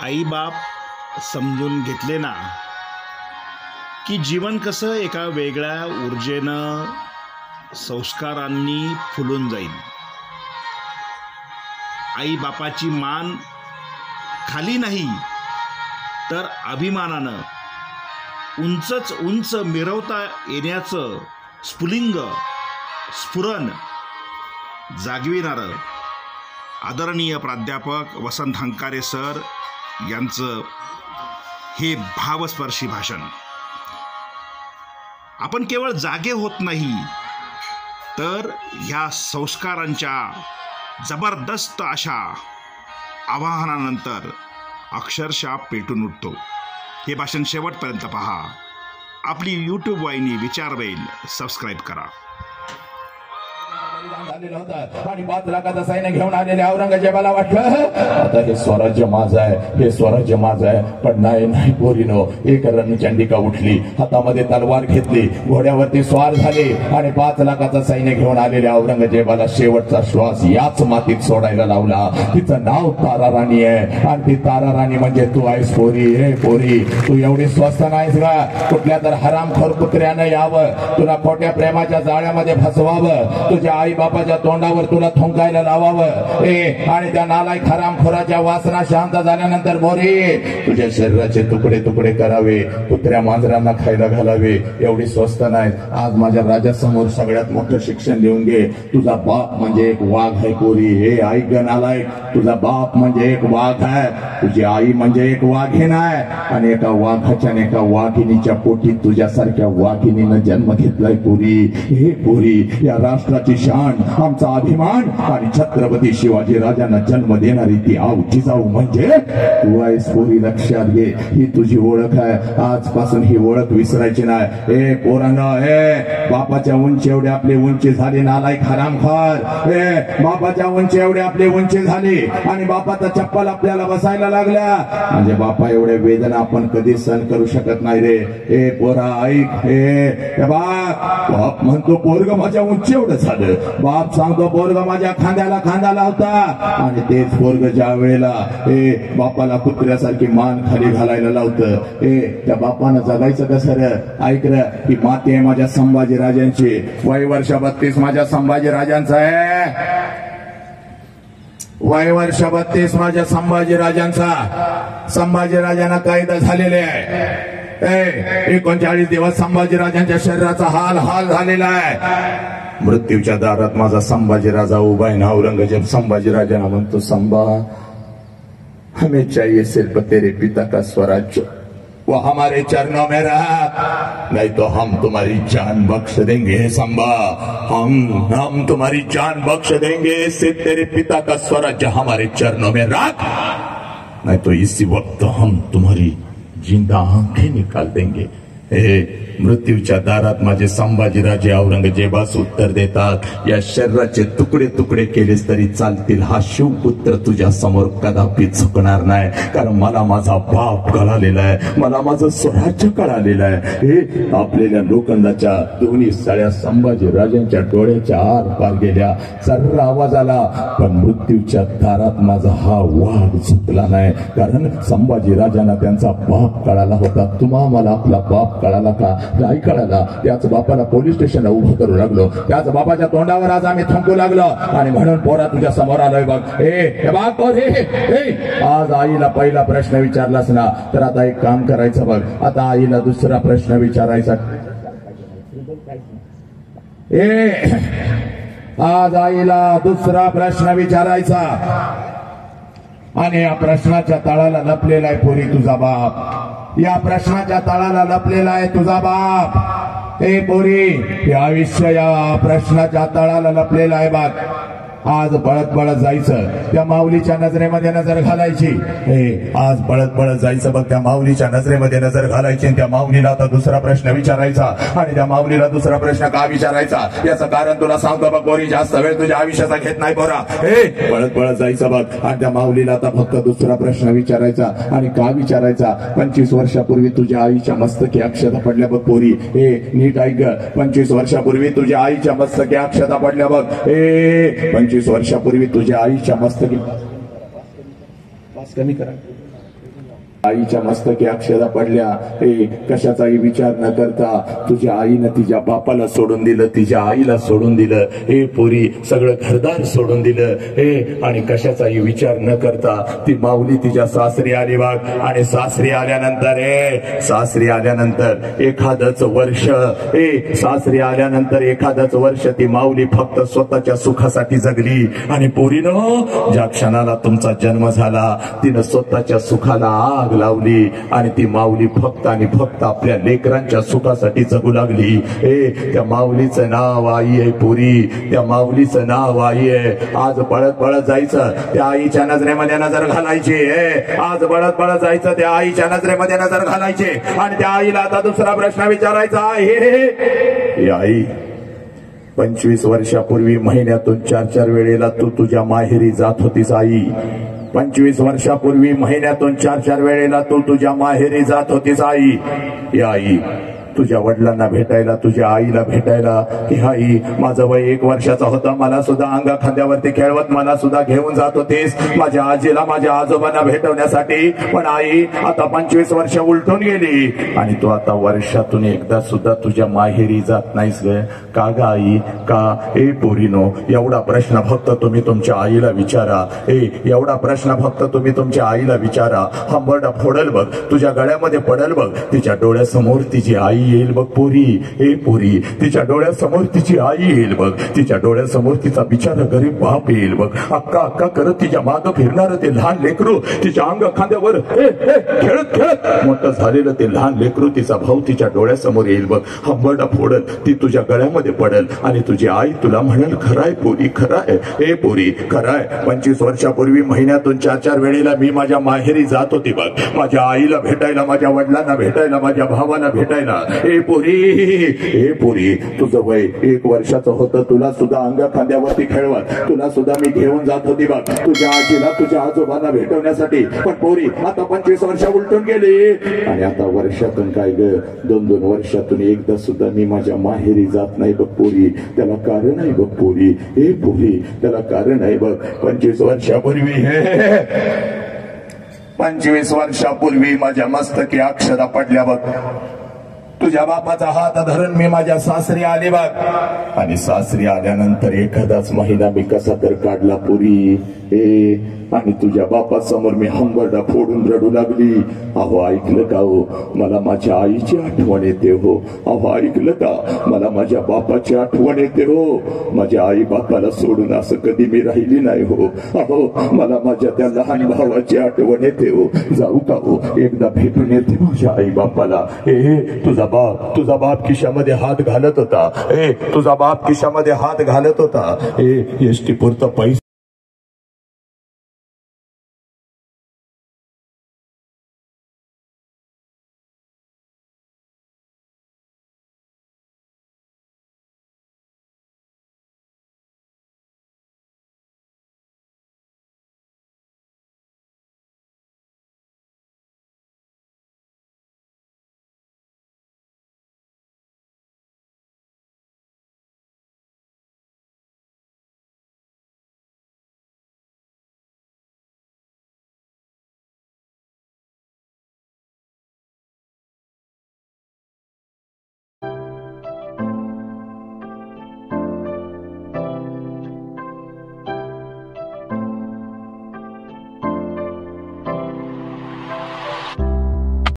आई बाप समजून घेतले ना की जीवन कसं एका वेगळ्या ऊर्जेनं संस्कारांनी फुलून जाईल. आई बापाची मान खाली नाही तर अभिमानानं उंचच उंच मिरवता येण्याचं स्फुरण जागविणारं आदरणीय प्राध्यापक वसंत हंकारे सर यांचं हे भावस्पर्शी भाषण. आपण केवळ जागे होत नाही तर ह्या संस्कारांच्या जबरदस्त अशा आवाहनानंतर अक्षरशः पेटून उठतो. हे भाषण शेवटपर्यंत पहा. आपली यूट्यूब वाहिनी विचारवेल सबस्क्राईब करा. आणि 5 लाखाचा सैन्य घेऊन आलेल्या औरंगजेबाला वाटलं आता हे स्वराज्य माझं आहे, हे स्वराज्य माझं आहे. पण नाही पोरीनो, एक रणचंडिका उठली, हातामध्ये तलवार घेतली, घोड्यावरती स्वार झाले आणि 5 लाखाचा सैन्य घेऊन आलेल्या औरंगजेबाला शेवटचा श्वास याच मातीत सोडायला लावला. तिचं नाव तारा राणी आहे आणि ती तारा राणी म्हणजे तू आहेस पोरी. हे पोरी, तू एवढी स्वस्त नाहीस का? कुठल्या तर हरामखोर कुत्र्यानं यावं, तुला खोट्या प्रेमाच्या जाळ्यामध्ये फसवावं, तुझ्या आई बापाच्या तोंडावर तुला थुंकायला लावावं आणि त्या नालायक हरामखोराच्या वासना शांत झाल्यानंतर मोरी तुझ्या शरीराचे तुकडे तुकडे करावे, कुत्र्या मांजरांना खायला घालावे. एवढी स्वस्त नाही. आज माझ्या राजासमोर सगळ्यात मोठं शिक्षण देऊन घे. तुझा बाप म्हणजे एक वाघ आहे पोरी. हे ऐक ग नालायक, तुझा बाप म्हणजे एक वाघ आहे, तुझी आई म्हणजे एक वाघीण आहे आणि एका वाघाच्या आणि एका वाघिणीच्या पोटी तुझ्यासारख्या वाघिणीनं जन्म घेतलाय पोरी. हे पोरी, या राष्ट्राची शान, आमचा अभिमान आणि छत्रपती शिवाजी राजांना जन्म देणारी ती आऊ जिजाऊ म्हणजे तू आहेस पोरी. लक्षात घे, ही तुझी ओळख आहे. आजपासून ही ओळख विसरायची नाही. ए पोरांनो, ए बापाच्या उंची एवढी आपली उंची झाली नालायक हरामखोर. ए बापाच्या उंची एवढी आपली उंची झाली आणि बापाचा चप्पल आपल्याला बसायला लागल्या म्हणजे बापा एवढे वेदना आपण कधी सहन करू शकत नाही रे. ए पोरा ऐक, ए बाप म्हणतो पोरग माझ्या उंची एवढं झालं, बाप सांगतो पोरग माझ्या खांद्याला खांदा लावता आणि तेच पोरग ज्या वेळेला बापाला कुत्र्यासारखी मान खाली घालायला लावतं, त्या बापानं जगायचं कसं रे? ऐक रे, ही माती आहे माझ्या संभाजी राजांची. वय वर्ष 32 माझ्या संभाजी राजांचं आहे. वय वर्ष 32 माझ्या संभाजी राजांचा. संभाजी राजांना कायदा झालेले आहे. 39 दिवस संभाजी राजांच्या शरीराचा हाल झालेला आहे. मृत्यूच्या दारात माझा संभाजी राजा उभा आहे ना. औरंगजेब संभाजी राजांना म्हणतो, संभा हमें चाहिए सिर्फ तेरे पिता का स्वराज्य, वो हमारे चरणों में रहा, नहीं तो हम तुम्हारी जान बख्श देंगे. संभा, हम तुम्हारी जान बख्श देंगे, सिर्फ तेरे पिता का स्वराज्य हमारे चरणों में रख, नहीं तो इसी वक्त हम तुम्हारी जिंदा आंखें निकाल देंगे. मृत्यूच्या दारात माझे संभाजीराजे औरंगजेबास उत्तर देतात, या शरीराचे तुकडे तुकडे केलेस तरी चालतील, हा शिवपुत्र तुझ्या समोर कदापि झुकणार नाही. कारण मला माझा बाप कळालेला आहे, मला माझं स्वराज्य कळालेलं आहे. हे आपलेल्या लोखंडाच्या दोन्ही सळ्या संभाजी राजांच्या डोळ्याच्या आर पार गेल्या. सर्र आवाज आला, पण मृत्यूच्या दारात माझा हा वाघ झुकला नाही. कारण संभाजी राजांना त्यांचा बाप कळाला होता. तुम्हा मला आपला बाप कळाला का? नाही कळाला. त्याच बापाला पोलीस स्टेशनला उभं करू लागलो, त्याच बापाच्या तोंडावर आज आम्ही थंकू लागलो आणि म्हणून पोरा तुझ्या समोर आलोय बघ. आज आईला पहिला प्रश्न विचारलास ना, तर आता एक काम करायचं बघ. आता आईला दुसरा प्रश्न विचारायचा. आज आईला दुसरा प्रश्न विचारायचा आणि या प्रश्नाच्या तळाला लपलेला आहे पोरी तुझा बाप. या प्रश्नाच्या तळाला लपलेला आहे तुझा बाप. हे पोरी, हे आयुष्य या प्रश्नाच्या तळाला लपलेला आहे बघ. आज पळत पळत जायचं, त्या माऊलीच्या नजरेमध्ये नजर घालायची. आज पळत पळत जायचं बघ, त्या माऊलीच्या नजरेमध्ये नजर घालायची. त्या माऊलीला आता दुसरा प्रश्न विचारायचा आणि त्या माऊलीला दुसरा प्रश्न का विचारायचा याचं कारण तुला सांगतो बघ पोरी. जास्त वेळ तुझ्या आयुष्याचा घेत नाही पोरा. पळत पळत जायचं बघ आणि त्या माऊलीला आता फक्त दुसरा प्रश्न विचारायचा. आणि का विचारायचा? 25 वर्षापूर्वी तुझ्या आईच्या मस्तकी अक्षता पडल्या बघ पोरी. नीट ऐक ग, 25 वर्षापूर्वी तुझ्या आईच्या मस्तकी अक्षता पडल्या बघ. 25 वर्षापूर्वी तुझ्या आईच्या मस्तकी कमी करा. आईच्या मस्तकी अक्षरा पडल्या. कशाचाही विचार न करता तुझ्या आईनं तिच्या बापाला सोडून दिलं, तिच्या आईला सोडून दिलं. पोरी सगळं घरदार सोडून दिलं. आणि कशाचाही विचार न करता ती माऊली तिच्या सासरी आली बघ. आणि सासरी आल्यानंतर एखादच वर्ष सासरी आल्यानंतर एखादच वर्ष ती माऊली फक्त स्वतःच्या सुखासाठी जगली. आणि पोरीनं ज्या क्षणाला तुमचा जन्म झाला तिनं स्वतःच्या सुखाला आग लावली. आणि ती माऊली फक्त आणि फक्त आपल्या लेकरांच्या सुखासाठी जगू लागली. त्या माऊलीचं नाव आई आहे पोरी, त्या माऊलीचं नाव आई आहे. आज पळत पळत जायचं त्या आईच्या नजरेमध्ये नजर घालायची. आज पळत पळत जायचं त्या आईच्या नजरेमध्ये नजर घालायची. आणि त्या आईला आता दुसरा प्रश्न विचारायचा आहे. आई 25 वर्षापूर्वी महिन्यातून 4-4 वेळेला तू तुझ्या माहेरी जात होतीस आई. 25 वर्षापूर्वी महिन्यातून 4-4 वेळेला तू तुझ्या माहेरी जात होतीस आई. या आई तुझ्या वडिलांना भेटायला, तुझ्या आईला भेटायला. की आई माझं वय 1 वर्षाचा होता, मला सुद्धा अंगा खांद्यावरती खेळवत मला सुद्धा घेऊन जात होतीस माझ्या आजीला, माझ्या आजोबांना भेटवण्यासाठी. पण आई आता 25 वर्ष उलटून गेली आणि तू आता वर्षातून एकदा सुद्धा तुझ्या माहेरी जात नाहीस ग. का ग आई का? पोरीनो एवढा प्रश्न फक्त तुम्ही तुमच्या आईला विचारा. एवढा प्रश्न फक्त तुम्ही तुमच्या आईला विचारा. हंबरडा फोडल बघ, तुझ्या गळ्यामध्ये पडल बघ, तिच्या डोळ्यासमोर तिची आई येईल बघ पोरी. पोरी तिच्या डोळ्यासमोर तिची आई येईल बघ, तिच्या डोळ्यासमोर तिचा बिचारा गरीब बाप येईल बघ. अक्का अक्का करत तिच्या मागं फिरणार ते लहान लेकरू, तिच्या अंग खांद्यावर खेळत खेळत मोठं झालेलं ते लहान लेकरू, तिचा भाऊ तिच्या डोळ्यासमोर येईल बघ. हंबरडा फोडल, ती तुझ्या गळ्यामध्ये पडल आणि तुझी आई तुला म्हणेल खराय पोरी खराय. पोरी खराय 25 वर्षापूर्वी महिन्यातून 4-4 वेळेला मी माझ्या माहेरी जात होती बघ, माझ्या आईला भेटायला, माझ्या वडिलांना भेटायला, माझ्या भावाला भेटायला. पोरी तुझं वय 1 वर्षाचं होतं, तुला सुद्धा अंगा खांद्यावरती खेळवत तुला सुद्धा मी घेऊन जात होती बघ तुझ्या आजीला, तुझ्या आजोबांना भेटवण्यासाठी. पण पोरी आता 25 वर्ष उलटून गेली आणि आता वर्षातून काय ग 2-2 वर्षातून एकदा सुद्धा मी माझ्या माहेरी जात नाही बघ पोरी. त्याला कारण आहे बघ पोरी. पोरी त्याला कारण आहे बघ. 25 वर्षापूर्वी माझ्या मस्तकी अक्षरा पडल्या बघ. तुझ्या बापाचा हात धरून मी माझ्या सासरी आले बघ. आणि सासरी आल्यानंतर एखादाच महिना मी कसा तर काढला पुरी. आणि तुझ्या बापासमोर मी हंबरडा फोडून रडू लागली. अहो ऐकलं का हो, मला माझ्या आईची आठवण येते हो. अहो ऐकलं का, मला माझ्या बापाची आठवण येते हो. माझ्या आई बापाला सोडून असं कधी मी राहिली नाही हो. अहो मला माझ्या त्या लहान भावाची आठवण येते हो. जाऊ का हो, एकदा भेटून येते माझ्या आई बापाला. तुझा बाप खिशामध्ये हात घालत होता. तुझा बाप खिशामध्ये हात घालत होता. एसटी पुरता पैसे